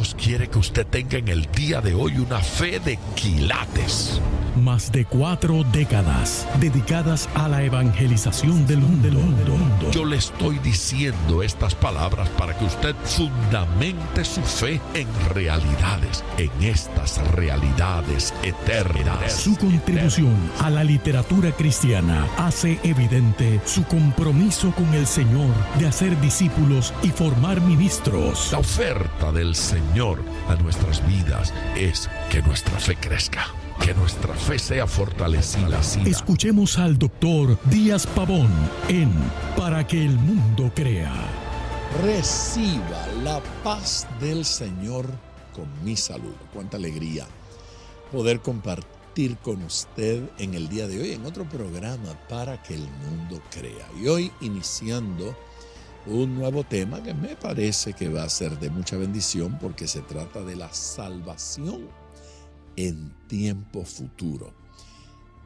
Dios quiere que usted tenga en el día de hoy una fe de quilates. Más de 4 décadas dedicadas a la evangelización del mundo. Yo le estoy diciendo estas palabras para que usted fundamente su fe en realidades, en estas realidades eternas. Su contribución a la literatura cristiana hace evidente su compromiso con el Señor de hacer discípulos y formar ministros. La oferta del Señor a nuestras vidas es que nuestra fe crezca, que nuestra fe sea fortalecida. Escuchemos al doctor Díaz Pavón en Para que el mundo crea. Reciba la paz del Señor con mi salud. Cuánta alegría poder compartir con usted en el día de hoy en otro programa Para que el mundo crea. Y hoy iniciando un nuevo tema que me parece que va a ser de mucha bendición porque se trata de la salvación en tiempo futuro.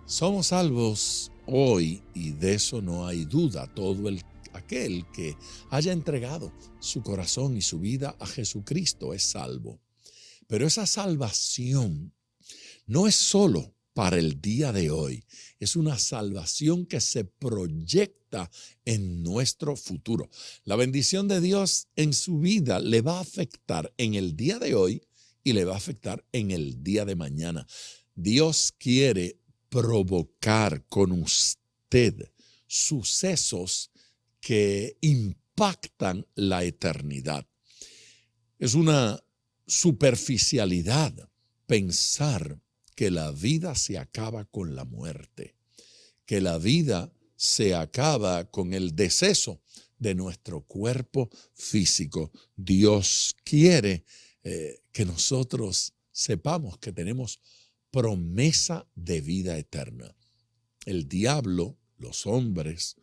Somos salvos hoy y de eso no hay duda. Todo aquel que haya entregado su corazón y su vida a Jesucristo es salvo. Pero esa salvación no es solo para el día de hoy, es una salvación que se proyecta en nuestro futuro. La bendición de Dios en su vida le va a afectar en el día de hoy y le va a afectar en el día de mañana. Dios quiere provocar con usted sucesos que impactan la eternidad. Es una superficialidad pensar que la vida se acaba con la muerte, que la vida se acaba con el deceso de nuestro cuerpo físico. Dios quiere que nosotros sepamos que tenemos promesa de vida eterna. El diablo, los hombres,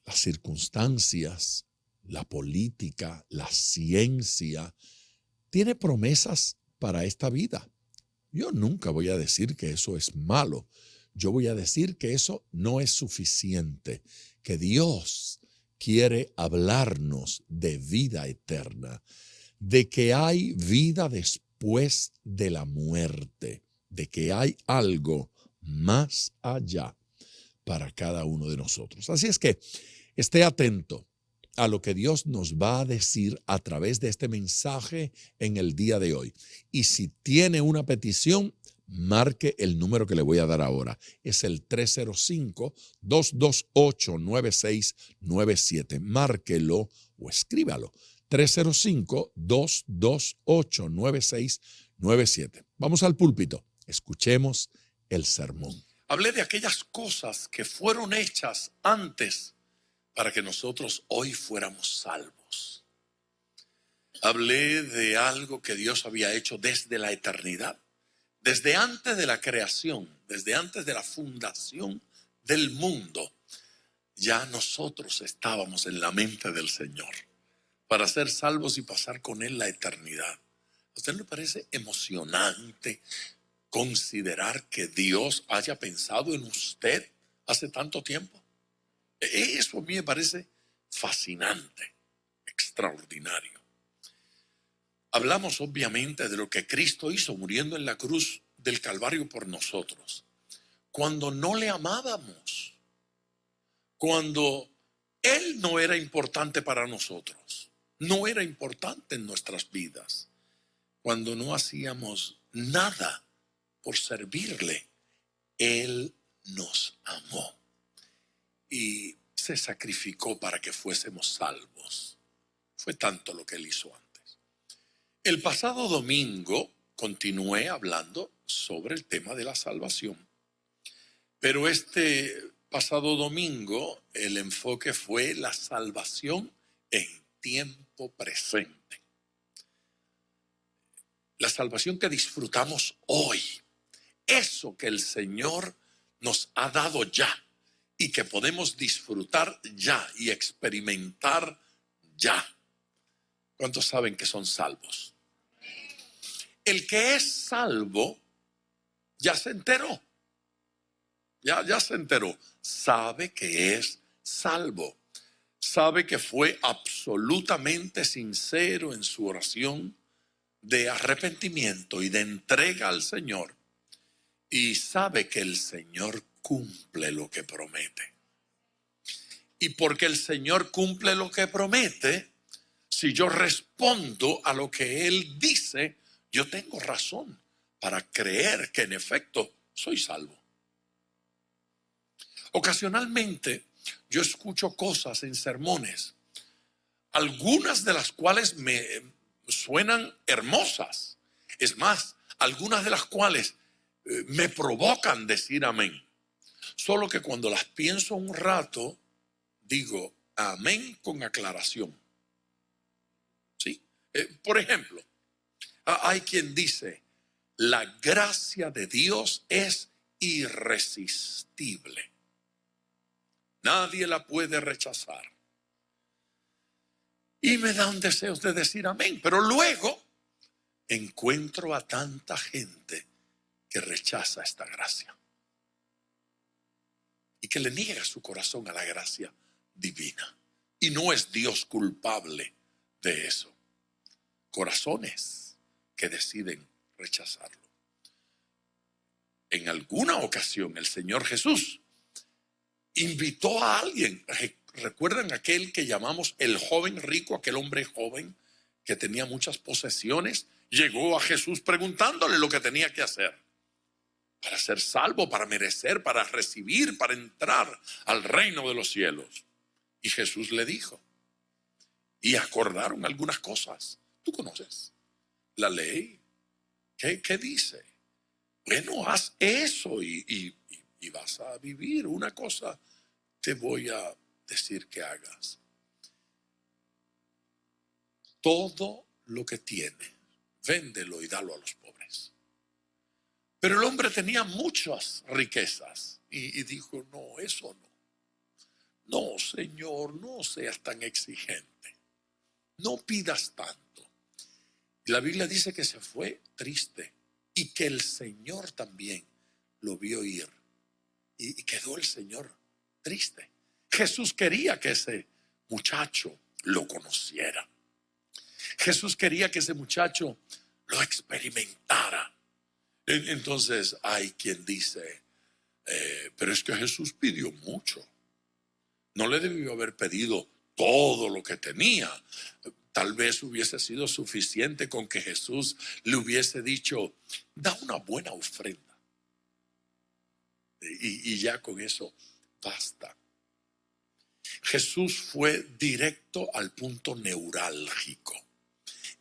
las circunstancias, la política, la ciencia, tiene promesas para esta vida. Yo nunca voy a decir que eso es malo. Yo voy a decir que eso no es suficiente, que Dios quiere hablarnos de vida eterna, de que hay vida después de la muerte, de que hay algo más allá para cada uno de nosotros. Así es que esté atento a lo que Dios nos va a decir a través de este mensaje en el día de hoy. Y si tiene una petición, marque el número que le voy a dar ahora. Es el 305-228-9697. Márquelo o escríbalo. 305-228-9697. Vamos al púlpito. Escuchemos el sermón. Hablé de aquellas cosas que fueron hechas antes para que nosotros hoy fuéramos salvos. Hablé de algo que Dios había hecho desde la eternidad, desde antes de la creación, desde antes de la fundación del mundo. Ya nosotros estábamos en la mente del Señor para ser salvos y pasar con Él la eternidad. ¿A usted le parece emocionante considerar que Dios haya pensado en usted hace tanto tiempo? Eso a mí me parece fascinante, extraordinario. Hablamos obviamente de lo que Cristo hizo muriendo en la cruz del Calvario por nosotros. Cuando no le amábamos, cuando Él no era importante para nosotros, no era importante en nuestras vidas, cuando no hacíamos nada por servirle, Él nos amó y se sacrificó para que fuésemos salvos. Fue tanto lo que Él hizo antes. El pasado domingo continué hablando sobre el tema de la salvación, pero este pasado domingo el enfoque fue la salvación en tiempo presente. La salvación que disfrutamos hoy, eso que el Señor nos ha dado ya y que podemos disfrutar ya y experimentar ya. ¿Cuántos saben que son salvos? El que es salvo ya se enteró. Ya se enteró. Sabe que es salvo. Sabe que fue absolutamente sincero en su oración. de arrepentimiento y de entrega al Señor, y sabe que el Señor cumple lo que promete. Y porque el Señor cumple lo que promete, si yo respondo a lo que Él dice, yo tengo razón para creer que en efecto soy salvo. Ocasionalmente yo escucho cosas en sermones, algunas de las cuales me suenan hermosas. Es más, algunas de las cuales me provocan decir amén. Solo que cuando las pienso un rato, digo amén con aclaración. ¿Sí? Por ejemplo, hay quien dice, la gracia de Dios es irresistible. Nadie la puede rechazar. Y me da un deseo de decir amén. Pero luego encuentro a tanta gente que rechaza esta gracia y que le niega su corazón a la gracia divina. Y no es Dios culpable de eso. Corazones que deciden rechazarlo. En alguna ocasión el Señor Jesús invitó a alguien. ¿Recuerdan aquel que llamamos el joven rico, aquel hombre joven que tenía muchas posesiones? Llegó a Jesús preguntándole lo que tenía que hacer para ser salvo, para merecer, para recibir, para entrar al reino de los cielos. Y Jesús le dijo, y acordaron algunas cosas. ¿Tú conoces la ley? ¿Qué dice? Bueno, haz eso y vas a vivir. Una cosa te voy a decir que hagas. Todo lo que tiene, véndelo y dalo a los pobres. Pero el hombre tenía muchas riquezas y dijo, no, eso no. No, Señor, no seas tan exigente. No pidas tanto. Y la Biblia dice que se fue triste y que el Señor también lo vio ir. Y quedó el Señor triste. Jesús quería que ese muchacho lo conociera. Jesús quería que ese muchacho lo experimentara. Entonces hay quien dice, pero es que Jesús pidió mucho. No le debió haber pedido todo lo que tenía. Tal vez hubiese sido suficiente con que Jesús le hubiese dicho, da una buena ofrenda. Y ya con eso basta. Jesús fue directo al punto neurálgico.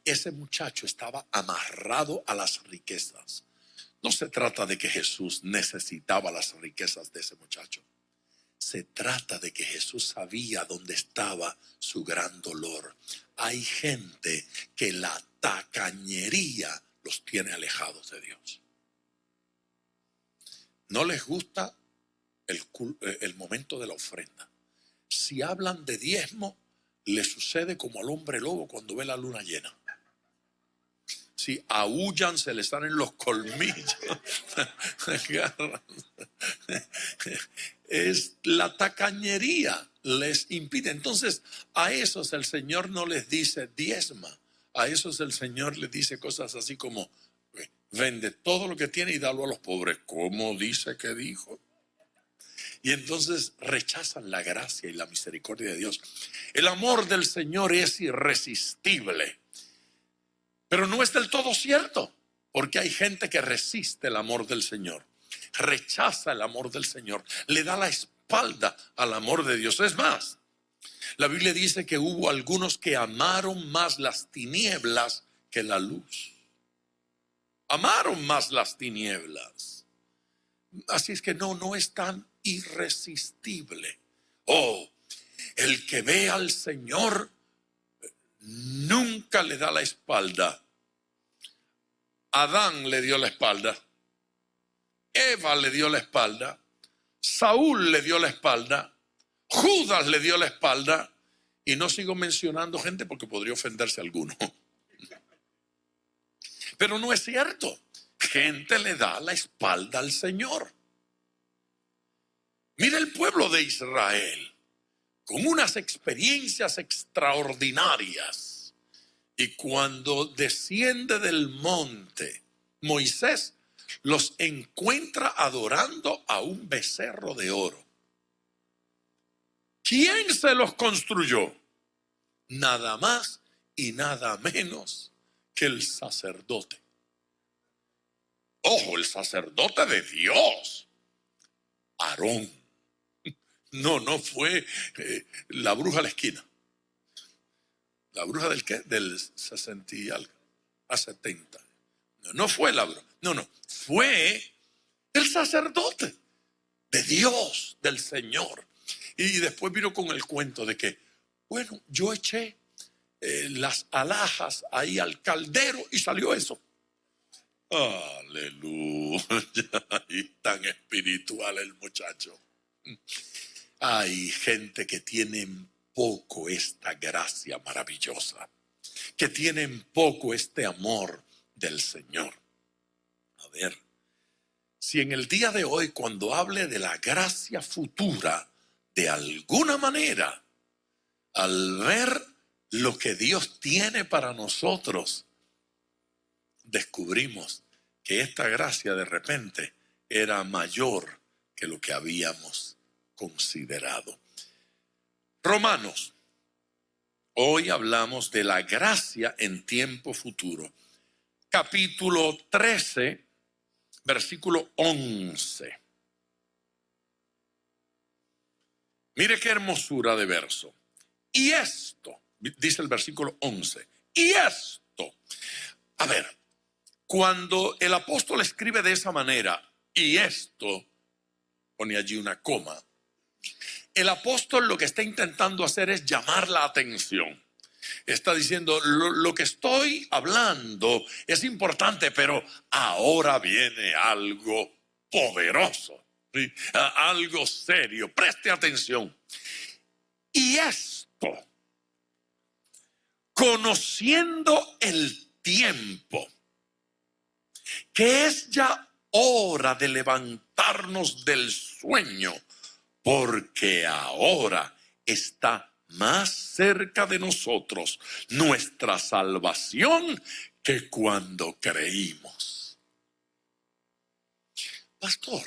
Ese muchacho estaba amarrado a las riquezas. No se trata de que Jesús necesitaba las riquezas de ese muchacho. Se trata de que Jesús sabía dónde estaba su gran dolor. Hay gente que la tacañería los tiene alejados de Dios. No les gusta el momento de la ofrenda. Si hablan de diezmo, le sucede como al hombre lobo cuando ve la luna llena. Si aúllan, se les salen los colmillos. Es la tacañería les impide. Entonces a esos el Señor no les dice diezma. A esos el Señor les dice cosas así como vende todo lo que tiene y dalo a los pobres. ¿Cómo dice que dijo? Y entonces rechazan la gracia y la misericordia de Dios. El amor del Señor es irresistible. Pero no es del todo cierto, porque hay gente que resiste el amor del Señor, rechaza el amor del Señor, le da la espalda al amor de Dios. Es más, la Biblia dice que hubo algunos que amaron más las tinieblas que la luz. Amaron más las tinieblas. Así es que no es tan irresistible. Oh, el que ve al Señor nunca le da la espalda. Adán le dio la espalda. Eva le dio la espalda. Saúl le dio la espalda. Judas le dio la espalda. Y no sigo mencionando gente porque podría ofenderse alguno. Pero no es cierto. Gente le da la espalda al Señor. Mira el pueblo de Israel, con unas experiencias extraordinarias. Y cuando desciende del monte, Moisés los encuentra adorando a un becerro de oro. ¿Quién se los construyó? Nada más y nada menos que el sacerdote. Ojo, el sacerdote de Dios, Aarón. No fue la bruja de la esquina. ¿La bruja del qué? Del 60 y algo, a 70. No fue la bruja. No, fue el sacerdote de Dios, del Señor. Y después vino con el cuento de que, bueno, yo eché las alhajas ahí al caldero y salió eso. Aleluya. Y tan espiritual el muchacho. Hay gente que tiene poco esta gracia maravillosa, que tienen poco este amor del Señor. A ver, si en el día de hoy, cuando hable de la gracia futura, de alguna manera, al ver lo que Dios tiene para nosotros, descubrimos que esta gracia de repente era mayor que lo que habíamos considerado. Romanos. Hoy hablamos de la gracia en tiempo futuro. Capítulo 13, versículo 11. Mire qué hermosura de verso. Y esto, dice el versículo 11, y esto. A ver, cuando el apóstol escribe de esa manera, y esto, pone allí una coma, el apóstol lo que está intentando hacer es llamar la atención. Está diciendo, lo que estoy hablando es importante, pero ahora viene algo poderoso, ¿sí? Algo serio. Preste atención. Y esto, conociendo el tiempo, que es ya hora de levantarnos del sueño, porque ahora está más cerca de nosotros nuestra salvación que cuando creímos. Pastor,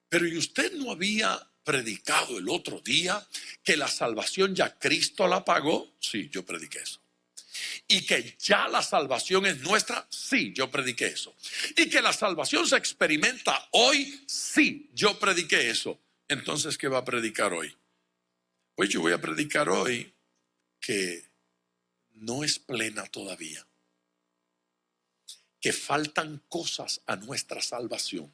pero ¿y usted no había predicado el otro día que la salvación ya Cristo la pagó? Sí, yo prediqué eso. ¿Y que ya la salvación es nuestra? Sí, yo prediqué eso. ¿Y que la salvación se experimenta hoy? Sí, yo prediqué eso. Entonces, ¿qué va a predicar hoy? Pues yo voy a predicar hoy que no es plena todavía, que faltan cosas a nuestra salvación.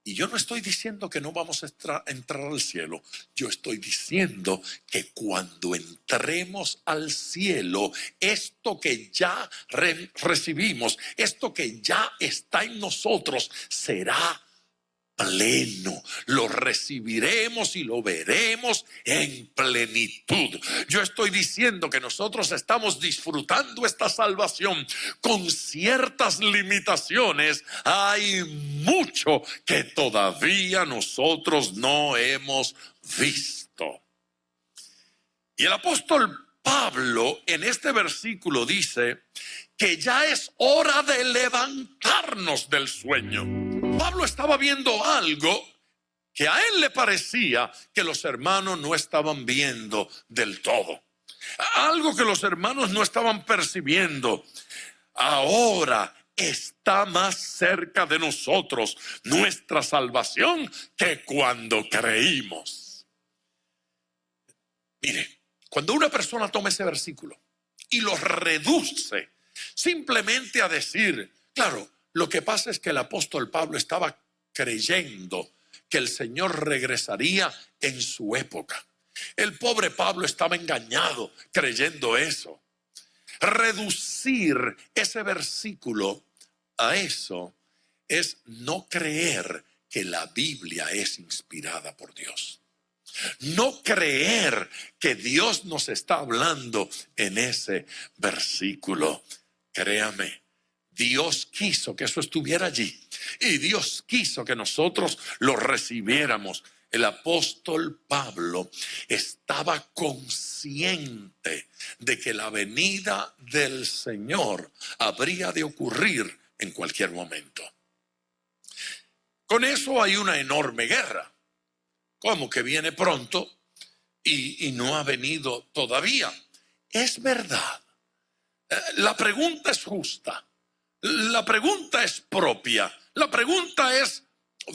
Y yo no estoy diciendo que no vamos a entrar al cielo. Yo estoy diciendo que cuando entremos al cielo, esto que ya recibimos, esto que ya está en nosotros, será pleno. Lo recibiremos y lo veremos en plenitud. Yo estoy diciendo que nosotros estamos disfrutando esta salvación con ciertas limitaciones. Hay mucho que todavía nosotros no hemos visto. Y el apóstol Pablo en este versículo dice que ya es hora de levantarnos del sueño. Pablo estaba viendo algo que a él le parecía que los hermanos no estaban viendo del todo. Algo que los hermanos no estaban percibiendo. Ahora está más cerca de nosotros nuestra salvación que cuando creímos. Mire, cuando una persona toma ese versículo y lo reduce simplemente a decir, claro, lo que pasa es que el apóstol Pablo estaba creyendo que el Señor regresaría en su época. El pobre Pablo estaba engañado creyendo eso. Reducir ese versículo a eso es no creer que la Biblia es inspirada por Dios. No creer que Dios nos está hablando en ese versículo. Créame, Dios quiso que eso estuviera allí y Dios quiso que nosotros lo recibiéramos. el apóstol Pablo estaba consciente de que la venida del Señor habría de ocurrir en cualquier momento. Con eso hay una enorme guerra. ¿Cómo que viene pronto y no ha venido todavía? Es verdad. La pregunta es justa. La pregunta es propia. La pregunta es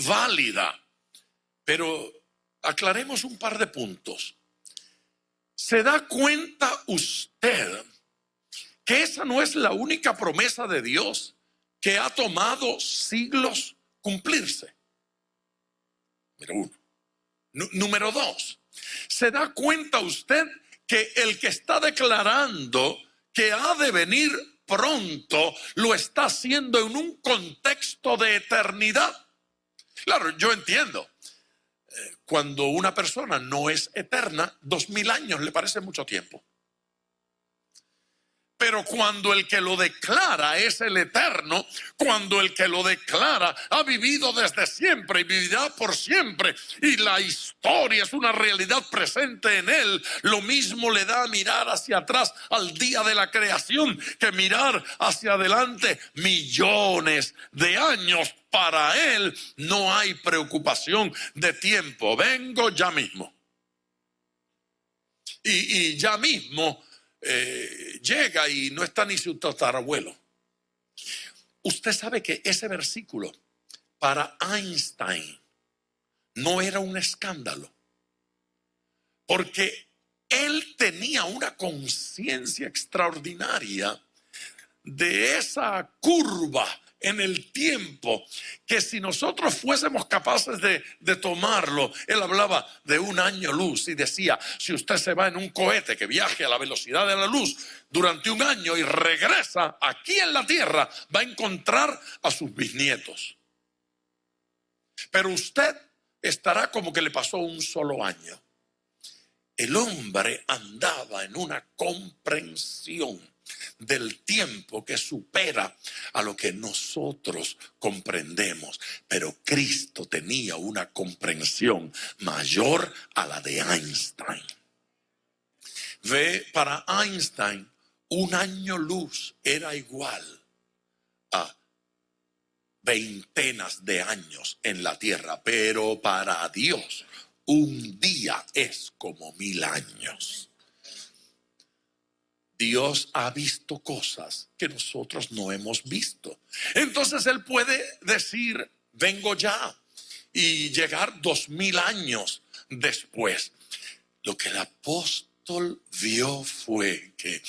válida. Pero aclaremos un par de puntos. ¿Se da cuenta usted que esa no es la única promesa de Dios que ha tomado siglos cumplirse? Número uno. Número dos, ¿se da cuenta usted que el que está declarando que ha de venir pronto lo está haciendo en un contexto de eternidad? Claro, yo entiendo. Cuando una persona no es eterna, 2000 años le parece mucho tiempo. Pero cuando el que lo declara es el eterno, cuando el que lo declara ha vivido desde siempre y vivirá por siempre, y la historia es una realidad presente en él, lo mismo le da mirar hacia atrás al día de la creación que mirar hacia adelante millones de años. Para él no hay preocupación de tiempo. Vengo ya mismo. Y ya mismo llega y no está ni su tatarabuelo. Usted sabe que ese versículo para Einstein no era un escándalo, porque él tenía una conciencia extraordinaria de esa curva en el tiempo, que si nosotros fuésemos capaces de tomarlo, él hablaba de un año luz y decía, si usted se va en un cohete que viaje a la velocidad de la luz durante un año y regresa aquí en la tierra, va a encontrar a sus bisnietos. Pero usted estará como que le pasó un solo año. El hombre andaba en una comprensión del tiempo que supera a lo que nosotros comprendemos. Pero Cristo tenía una comprensión mayor a la de Einstein. Ve, para Einstein, un año luz era igual a veintenas de años en la tierra, pero para Dios un día es como 1000 años. Dios ha visto cosas que nosotros no hemos visto. Entonces Él puede decir, vengo ya, y llegar 2000 años después. Lo que el apóstol vio fue que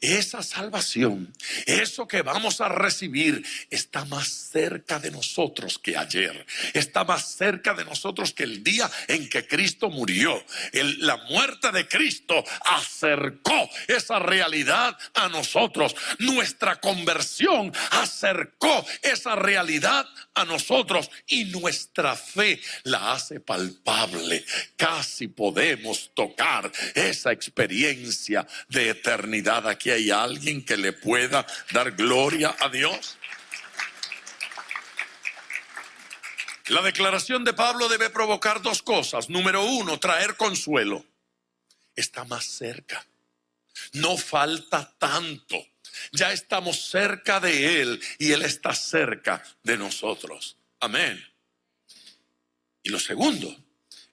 esa salvación, eso que vamos a recibir, está más cerca de nosotros que ayer. Está más cerca de nosotros que el día en que Cristo murió. La muerte de Cristo acercó esa realidad a nosotros. Nuestra conversión acercó esa realidad a nosotros, y nuestra fe la hace palpable. Casi podemos tocar esa experiencia de eternidad. Aquí hay alguien que le pueda dar gloria a Dios. La declaración de Pablo debe provocar dos cosas. Número uno, traer consuelo. Está más cerca. No falta tanto. Ya estamos cerca de Él y Él está cerca de nosotros. Amén. Y lo segundo,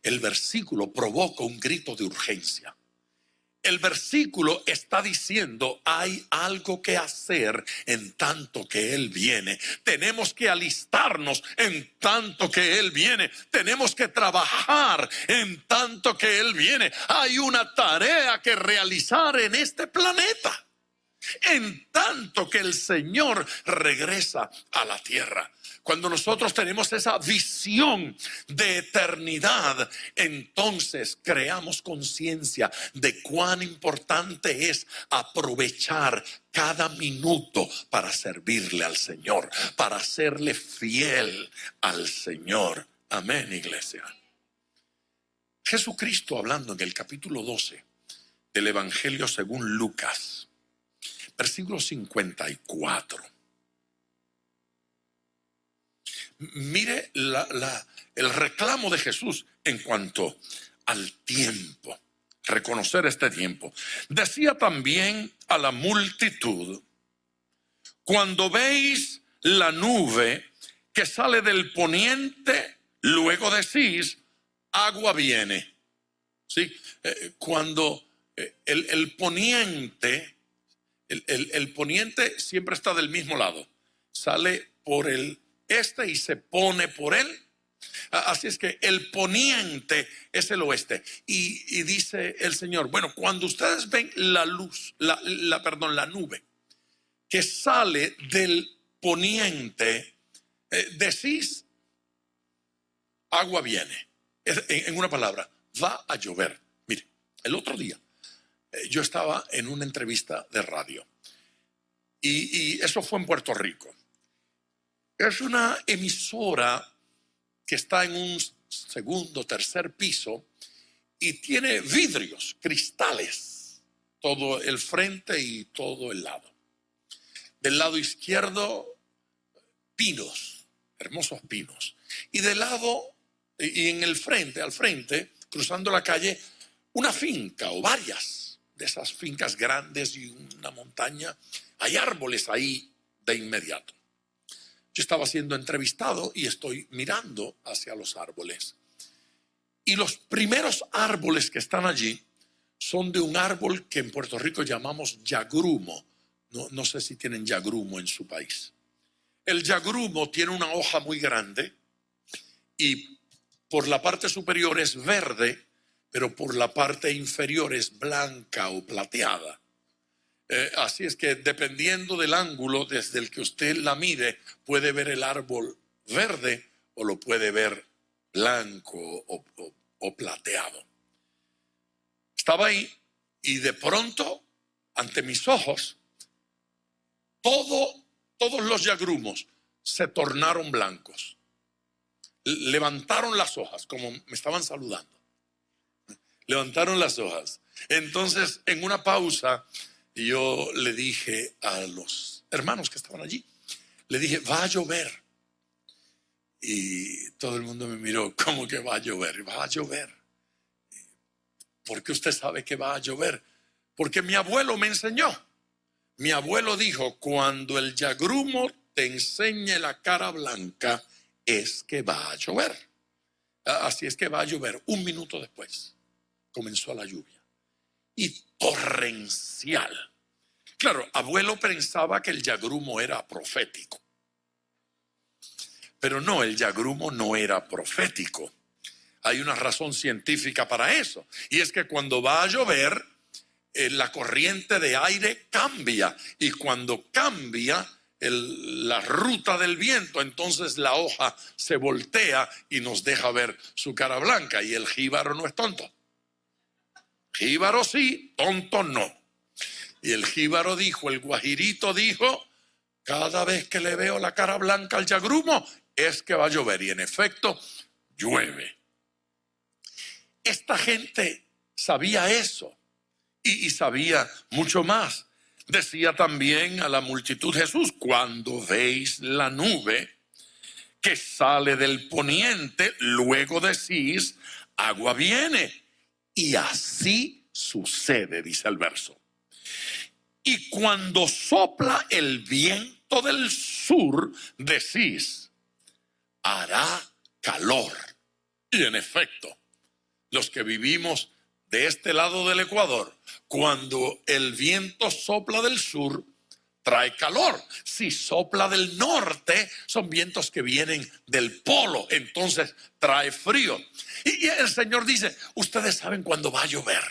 el versículo provoca un grito de urgencia. El versículo está diciendo, hay algo que hacer en tanto que Él viene. Tenemos que alistarnos en tanto que Él viene. Tenemos que trabajar en tanto que Él viene. Hay una tarea que realizar en este planeta, en tanto que el Señor regresa a la tierra. Cuando nosotros tenemos esa visión de eternidad, entonces creamos conciencia de cuán importante es aprovechar cada minuto para servirle al Señor, para serle fiel al Señor. Amén, iglesia. Jesucristo, hablando en el capítulo 12 del Evangelio según Lucas, versículo 54. Mire el reclamo de Jesús en cuanto al tiempo, reconocer este tiempo. Decía también a la multitud: cuando veis la nube que sale del poniente, luego decís, agua viene. ¿Sí? Cuando el poniente, el poniente siempre está del mismo lado, sale por el este y se pone por él. Así es que el poniente es el oeste. Y dice el Señor, bueno, cuando ustedes ven la luz, la nube que sale del poniente, decís, agua viene. En una palabra, va a llover. Mire, el otro día yo estaba en una entrevista de radio y eso fue en Puerto Rico. Es una emisora que está en un segundo, tercer piso y tiene vidrios, cristales, todo el frente y todo el lado. Del lado izquierdo, pinos, hermosos pinos. Y del lado, y en el frente, al frente, cruzando la calle, una finca o varias de esas fincas grandes y una montaña. Hay árboles ahí de inmediato. Yo estaba siendo entrevistado y estoy mirando hacia los árboles. Y los primeros árboles que están allí son de un árbol que en Puerto Rico llamamos yagrumo. No sé si tienen yagrumo en su país. El yagrumo tiene una hoja muy grande y por la parte superior es verde, pero por la parte inferior es blanca o plateada. Así es que dependiendo del ángulo desde el que usted la mire, puede ver el árbol verde o lo puede ver blanco o plateado. Estaba ahí y de pronto, ante mis ojos, todos los yagrumos se tornaron blancos. Levantaron las hojas, como me estaban saludando. Levantaron las hojas. Entonces, en una pausa, yo le dije a los hermanos que estaban allí, le dije, va a llover. Y todo el mundo me miró, ¿cómo que va a llover? Va a llover. ¿Por qué usted sabe que va a llover? Porque mi abuelo me enseñó. Mi abuelo dijo, cuando el yagrumo te enseñe la cara blanca, es que va a llover. Así es que va a llover. Un minuto después comenzó la lluvia. Y torrencial. Claro, abuelo pensaba que el yagrumo era profético. Pero no, el yagrumo no era profético. Hay una razón científica para eso. Y es que cuando va a llover, la corriente de aire cambia. Y cuando cambia la ruta del viento, entonces la hoja se voltea y nos deja ver su cara blanca. Y el jíbaro no es tonto. Jíbaro sí, tonto no. Y el jíbaro dijo, el guajirito dijo, cada vez que le veo la cara blanca al yagrumo, es que va a llover. Y en efecto, llueve. Esta gente sabía eso y sabía mucho más. Decía también a la multitud Jesús, cuando veis la nube que sale del poniente, luego decís, agua viene. Y así sucede, dice el verso. Y cuando sopla el viento del sur, decís, hará calor. Y en efecto, los que vivimos de este lado del Ecuador, cuando el viento sopla del sur, trae calor. Si sopla del norte, son vientos que vienen del polo, entonces trae frío. Y el Señor dice, ustedes saben cuándo va a llover.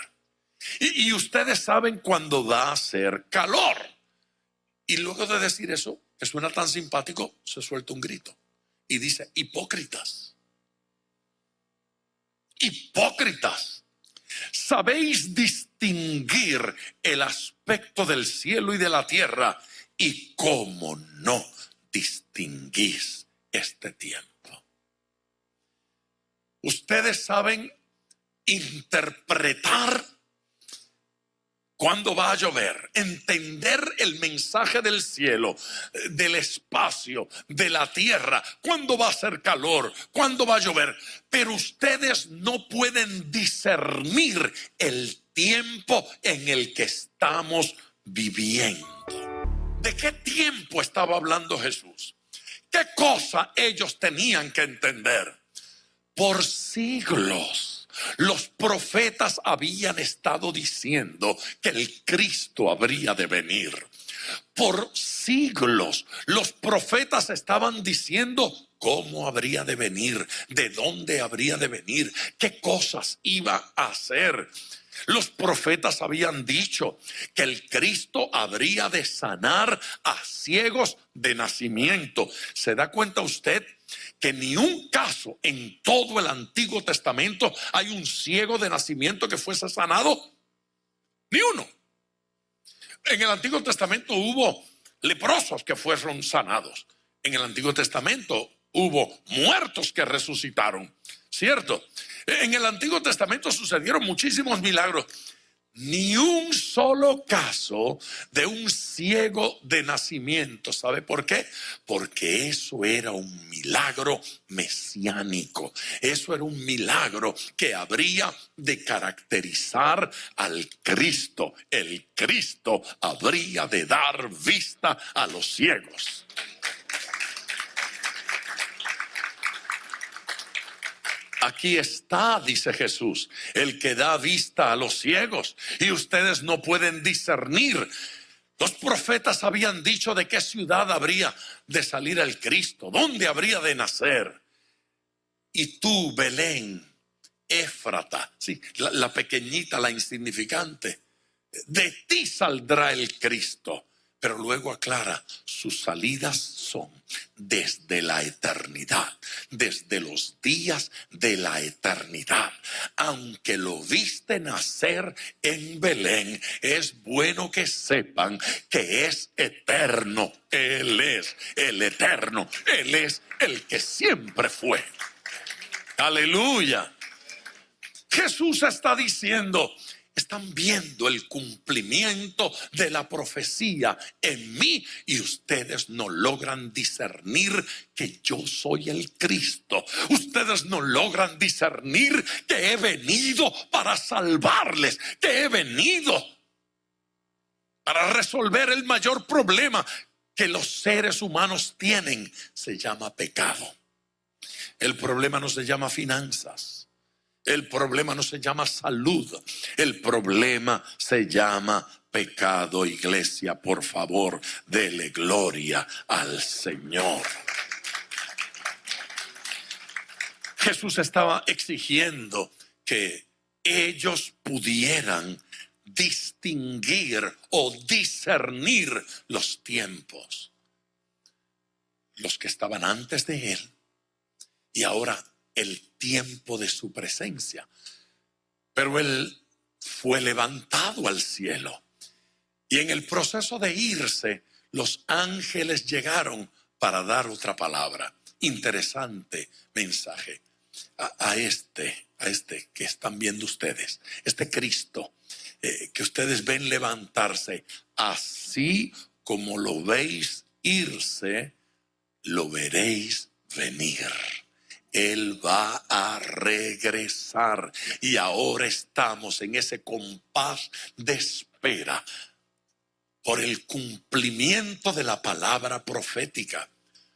Y ustedes saben cuándo va a hacer calor. Y luego de decir eso, que suena tan simpático, se suelta un grito. Y dice, hipócritas. Hipócritas. Sabéis distinguir el aspecto del cielo y de la tierra, y cómo no distinguís este tiempo. Ustedes saben interpretar ¿Cuándo va a llover? Entender el mensaje del cielo, del espacio, de la tierra. ¿Cuándo va a hacer calor? ¿Cuándo va a llover? Pero ustedes no pueden discernir el tiempo en el que estamos viviendo. ¿De qué tiempo estaba hablando Jesús? ¿Qué cosa ellos tenían que entender? Por siglos los profetas habían estado diciendo que el Cristo habría de venir. Por siglos los profetas estaban diciendo cómo habría de venir, de dónde habría de venir, qué cosas iba a hacer. Los profetas habían dicho que el Cristo habría de sanar a ciegos de nacimiento. ¿Se da cuenta usted que ni un caso en todo el Antiguo Testamento hay un ciego de nacimiento que fuese sanado? Ni uno. En el Antiguo Testamento hubo leprosos que fueron sanados. En el Antiguo Testamento hubo muertos que resucitaron, ¿cierto? En el Antiguo Testamento sucedieron muchísimos milagros. Ni un solo caso de un ciego de nacimiento. ¿Sabe por qué? Porque eso era un milagro mesiánico. Eso era un milagro que habría de caracterizar al Cristo. El Cristo habría de dar vista a los ciegos. Aquí está, dice Jesús, el que da vista a los ciegos, y ustedes no pueden discernir. Los profetas habían dicho de qué ciudad habría de salir el Cristo, dónde habría de nacer. Y tú, Belén, Éfrata, sí, la pequeñita, la insignificante, de ti saldrá el Cristo. Pero luego aclara, sus salidas son desde la eternidad, desde los días de la eternidad. Aunque lo viste nacer en Belén, es bueno que sepan que es eterno. Él es el eterno, Él es el que siempre fue. Aleluya. Jesús está diciendo, están viendo el cumplimiento de la profecía en mí y ustedes no logran discernir que yo soy el Cristo. Ustedes no logran discernir que he venido para salvarles, que he venido para resolver el mayor problema que los seres humanos tienen. Se llama pecado. El problema no se llama finanzas. El problema no se llama salud, el problema se llama pecado. Iglesia, por favor, dele gloria al Señor. Jesús estaba exigiendo que ellos pudieran distinguir o discernir los tiempos. Los que estaban antes de él y ahora el tiempo de su presencia. Pero él fue levantado al cielo y en el proceso de irse los ángeles llegaron para dar otra palabra. Interesante mensaje a este que están viendo ustedes, este Cristo que ustedes ven levantarse. Así como lo veis irse, lo veréis venir. Él va a regresar y ahora estamos en ese compás de espera por el cumplimiento de la palabra profética.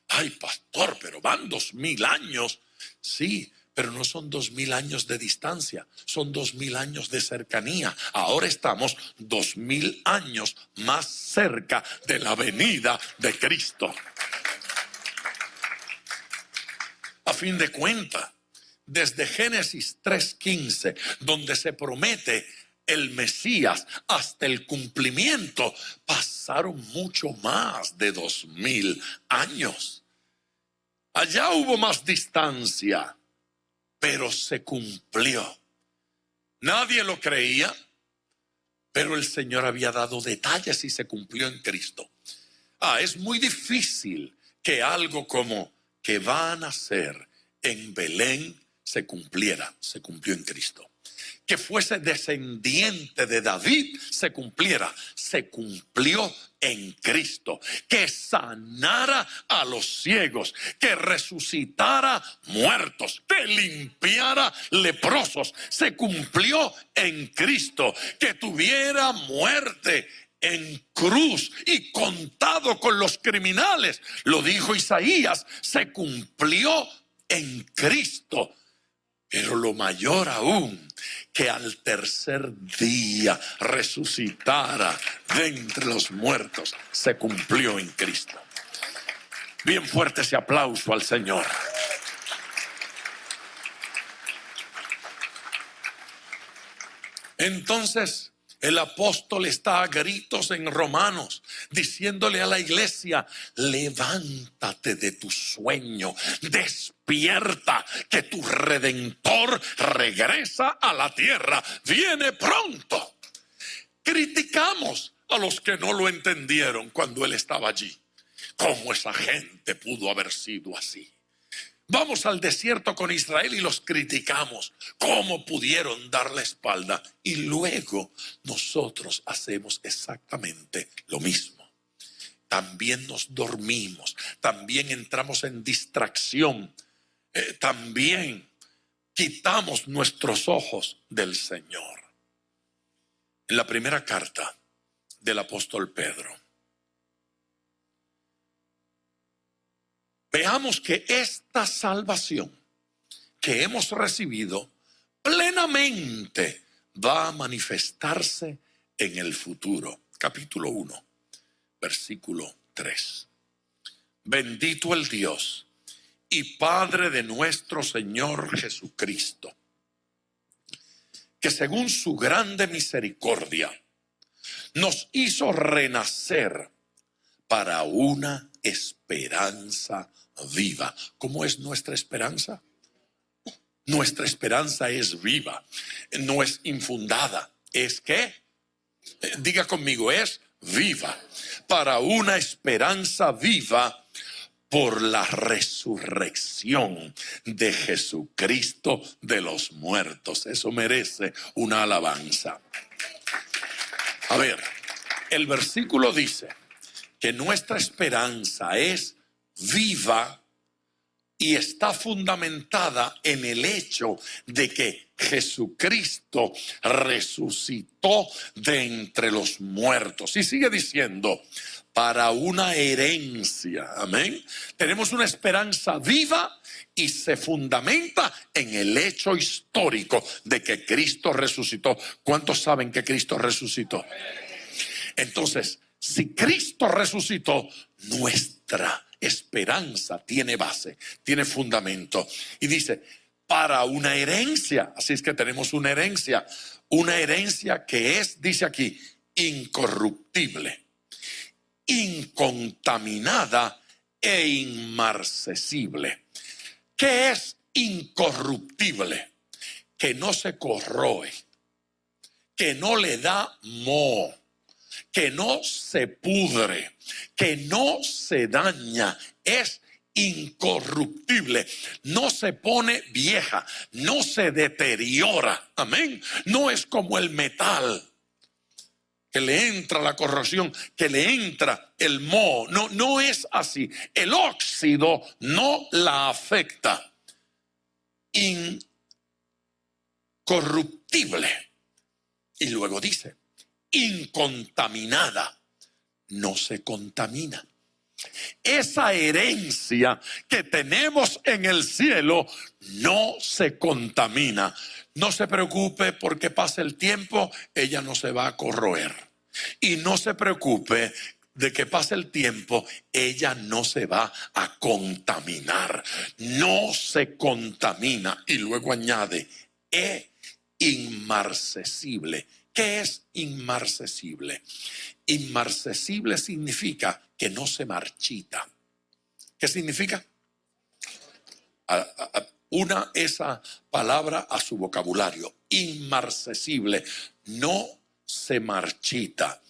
Ay, pastor, pero van 2000 años. Sí, pero no son 2000 años de distancia, son 2000 años de cercanía. Ahora estamos 2000 años más cerca de la venida de Cristo. A fin de cuentas, desde Génesis 3:15, donde se promete el Mesías, hasta el cumplimiento, pasaron mucho más de 2000 años. Allá hubo más distancia, pero se cumplió. Nadie lo creía, pero el Señor había dado detalles y se cumplió en Cristo. Es muy difícil que algo como que va a nacer en Belén se cumpliera. Se cumplió en Cristo. que fuese descendiente de David se cumpliera. Se cumplió en Cristo. Que sanara a los ciegos, que resucitara muertos, que limpiara leprosos. Se cumplió en Cristo. Que tuviera muerte en cruz y contado con los criminales. Lo dijo Isaías, se cumplió en Cristo. Pero lo mayor aún, que al tercer día resucitara de entre los muertos, se cumplió en Cristo. Bien fuerte ese aplauso al Señor. Entonces, el apóstol está a gritos en Romanos, diciéndole a la iglesia: levántate de tu sueño, despierta, que tu Redentor regresa a la tierra, viene pronto. Criticamos a los que no lo entendieron cuando él estaba allí. ¿Cómo esa gente pudo haber sido así? Vamos al desierto con Israel y los criticamos. ¿Cómo pudieron dar la espalda? Y luego nosotros hacemos exactamente lo mismo. También nos dormimos, también entramos en distracción, también quitamos nuestros ojos del Señor. En la primera carta del apóstol Pedro, veamos que esta salvación que hemos recibido plenamente va a manifestarse en el futuro. Capítulo 1, versículo 3. Bendito el Dios y Padre de nuestro Señor Jesucristo, que según su grande misericordia nos hizo renacer para una esperanza viva. ¿Cómo es nuestra esperanza? Nuestra esperanza es viva, no es infundada. ¿Es qué? Diga conmigo, es viva. Para una esperanza viva por la resurrección de Jesucristo de los muertos. Eso merece una alabanza. A ver, el versículo dice que nuestra esperanza es viva y está fundamentada en el hecho de que Jesucristo resucitó de entre los muertos. Y sigue diciendo, para una herencia. Amén. Tenemos una esperanza viva y se fundamenta en el hecho histórico de que Cristo resucitó. ¿Cuántos saben que Cristo resucitó? Entonces, si Cristo resucitó, nuestra esperanza tiene base, tiene fundamento. Y dice, para una herencia. Así es que tenemos una herencia que es, dice aquí, incorruptible, incontaminada e inmarcesible. ¿Qué es incorruptible? Que no se corroe, que no le da moho, que no se pudre, que no se daña, es incorruptible, no se pone vieja, no se deteriora, amén. No es como el metal, que le entra la corrosión, que le entra el moho, no es así. El óxido no la afecta. Incorruptible. Y luego dice, incontaminada, no se contamina. Esa herencia que tenemos en el cielo no se contamina. No se preocupe porque pase el tiempo, ella no se va a corroer. Y no se preocupe de que pase el tiempo, ella no se va a contaminar. No se contamina. Y luego añade, inmarcesible. ¿Qué es inmarcesible? Inmarcesible significa que no se marchita. ¿Qué significa? Una esa palabra a su vocabulario. Inmarcesible, no se marchita.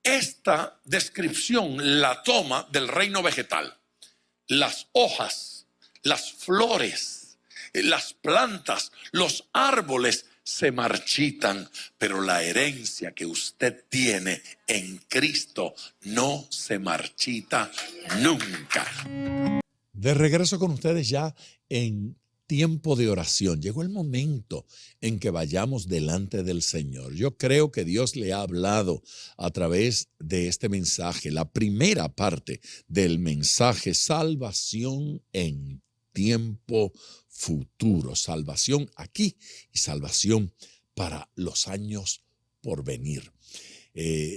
Esta descripción la toma del reino vegetal. Las hojas, las flores las plantas, los árboles se marchitan, pero la herencia que usted tiene en Cristo no se marchita nunca. De regreso con ustedes ya en tiempo de oración. Llegó el momento en que vayamos delante del Señor. Yo creo que Dios le ha hablado a través de este mensaje, la primera parte del mensaje, salvación en tiempo futuro, salvación aquí y salvación para los años por venir.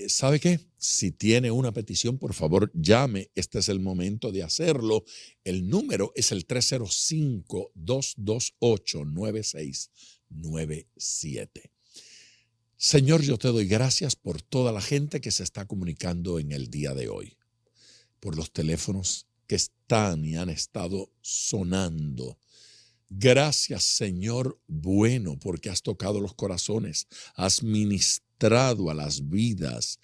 ¿Sabe qué? Si tiene una petición, por favor, llame. Este es el momento de hacerlo. El número es el 305-228-9697. Señor, yo te doy gracias por toda la gente que se está comunicando en el día de hoy, por los teléfonos que están y han estado sonando. Gracias, Señor bueno, porque has tocado los corazones, has ministrado a las vidas.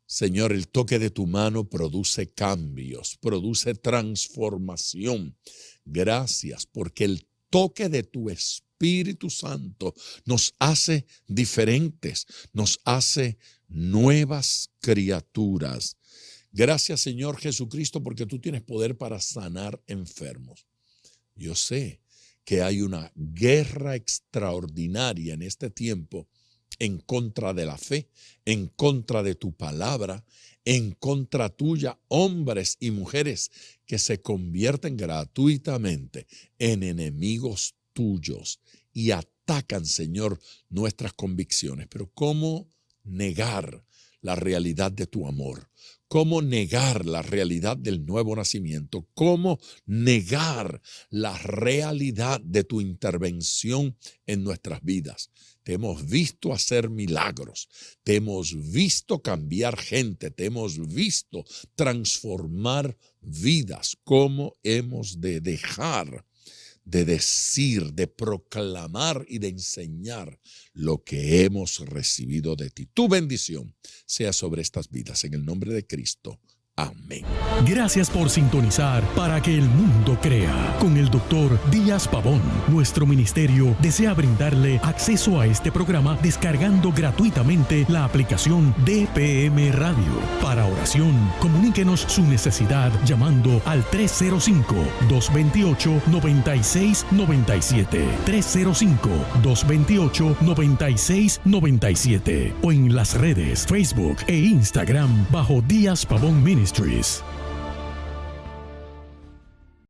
Señor, el toque de tu mano produce cambios, produce transformación. Gracias, porque el toque de tu Espíritu Santo nos hace diferentes, nos hace nuevas criaturas. Gracias, Señor Jesucristo, porque tú tienes poder para sanar enfermos. Yo sé que hay una guerra extraordinaria en este tiempo en contra de la fe, en contra de tu palabra, en contra tuya, hombres y mujeres que se convierten gratuitamente en enemigos tuyos y atacan, Señor, nuestras convicciones. Pero ¿cómo negar la realidad de tu amor? ¿Cómo negar la realidad del nuevo nacimiento? ¿Cómo negar la realidad de tu intervención en nuestras vidas? Te hemos visto hacer milagros, te hemos visto cambiar gente, te hemos visto transformar vidas. ¿Cómo hemos de dejar de decir, de proclamar y de enseñar lo que hemos recibido de ti? Tu bendición sea sobre estas vidas, en el nombre de Cristo. Amén. Gracias por sintonizar Para que el Mundo Crea con el Dr. Díaz Pavón. Nuestro ministerio desea brindarle acceso a este programa descargando gratuitamente la aplicación DPM Radio. Para oración, comuníquenos su necesidad llamando al 305-228-9697. 305-228-9697 o en las redes Facebook e Instagram bajo Díaz Pavón Ministries.